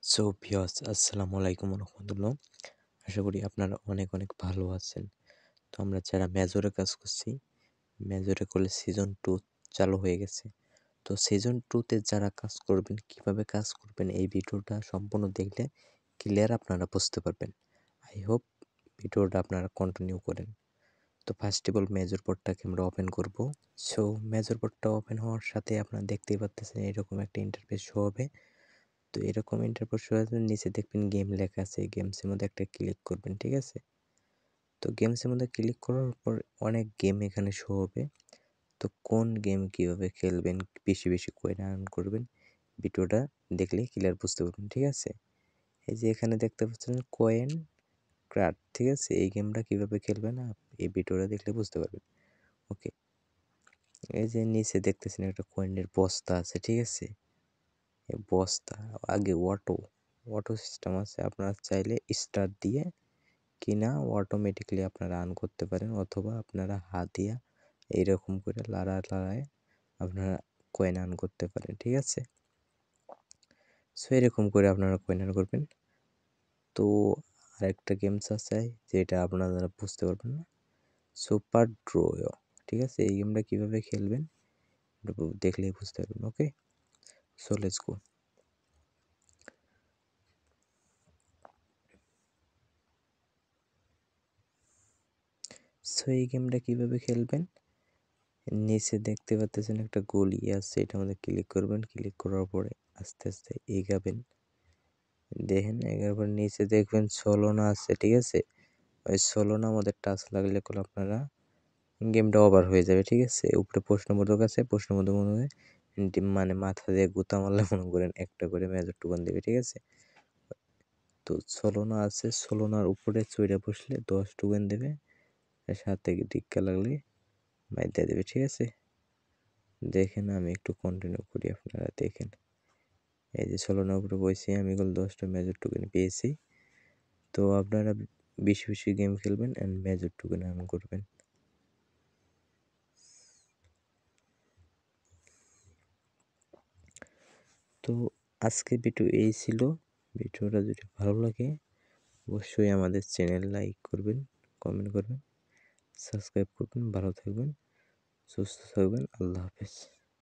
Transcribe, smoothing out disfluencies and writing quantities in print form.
So viewers আসসালামু আলাইকুম রহমতুল্লাহ। আশা করি আপনারা অনেক অনেক ভালো আছেন। তো আমরা যারা মেজরে কাজ করছি, মেজরে করলে সিজন 2 চালু হয়ে গেছে। তো সিজন 2তে যারা কাজ করবেন, কিভাবে কাজ করবেন, এই ভিডিওটা সম্পূর্ণ দেখলে ক্লিয়ার আপনারা বুঝতে পারবেন। আই হোপ ভিডিওটা আপনারা কন্টিনিউ করেন। তো ফার্স্ট অফ অল মেজর বোর্ডটাকে আমরা ওপেন করব। সো মেজর বোর্ডটা ওপেন হওয়ার সাথে আপনারা দেখতেই পাচ্ছেন এরকম একটা ইন্টারফেস শো হবে। তো এরকম ইন্টারপোজ শো আসবে, নিচে দেখবেন গেম লেখা আছে, গেমসের মধ্যে একটা ক্লিক করবেন, ঠিক আছে। তো গেমসের মধ্যে ক্লিক করার পর অনেক গেম এখানে শো হবে। তো কোন গেম কিভাবে খেলবেন, বেশি বেশি কয়েন আর্ন করবেন, ভিডিওটা দেখলে ক্লিয়ার বুঝতে পারবেন, ঠিক আছে। এই যে এখানে দেখতে পাচ্ছেন কয়েন ক্রাফট, ঠিক আছে। এই গেমটা কিভাবে খেলবেন এই ভিডিওটা দেখলে বুঝতে পারবেন। ওকে, এই যে নিচে দেখতেছেন একটা কয়েনের বস্তা আছে, ঠিক আছে। এই বস্তা আগে অটো সিস্টেম আছে, আপনারা চাইলে স্টার দিয়ে কিনা অটোমেটিকলি আপনারা আর্ন করতে পারেন, অথবা আপনারা হাতিয়া এইরকম করে লড়ায় আপনারা কয়েন আর্ন করতে পারেন, ঠিক আছে। সো এরকম করে আপনারা কয়েন আর্ন করবেন। তো আরেকটা গেমস আছে যেটা আপনারা বুঝতে পারবেন না, সুপার ড্র, ঠিক আছে। এই গেমটা কিভাবে খেলবেন দেখলেই বুঝতে পারবেন। ওকে, সো লেটস গো। সো এই গেমটা কিভাবে খেলবেন, নিচে দেখতে পাচ্ছেন একটা গলি আছে, এটার মধ্যে ক্লিক করবেন। ক্লিক করার পরে আস্তে আস্তে এগাবেন, দেখেন এগার পর নিচে দেখবেন সোলোনা আছে, ঠিক আছে। ওই সোলোনা আমাদের টাচ লাগলে করে আপনারা গেমটা ওভার হয়ে যাবে, ঠিক আছে। উপরে প্রশ্নবোধক আছে, প্রশ্নবোধক মনে মানে মাথা দিয়ে গুতা মারলে মনে করেন একটা করে মেজর টুকান দেবে, ঠিক আছে। তো সোলোনা আছে, সোলোনার উপরে চইরা বসলে 10 টোকেন দেবে, সাথে টিক্কা লাগলে মাইর দেবে, ঠিক আছে। দেখেন আমি একটু কন্টিনিউ করি, আপনারা দেখেন। এই যে 16 উপরে বসে আমি এগুলো 10টা মেজর টোকেন পেয়েছি। তো আপনারা বেশি বেশি গেম খেলবেন অ্যান্ড মেজর টোকেন আর্ন করবেন। তো আজকে ভিডিও এই ছিল। ভিডিওটা যদি ভালো লাগে অবশ্যই আমাদের চ্যানেল লাইক করবেন, কমেন্ট করবেন, সাবস্ক্রাইব করবেন। ভালো থাকবেন, সুস্থ থাকবেন। আল্লাহ হাফেজ।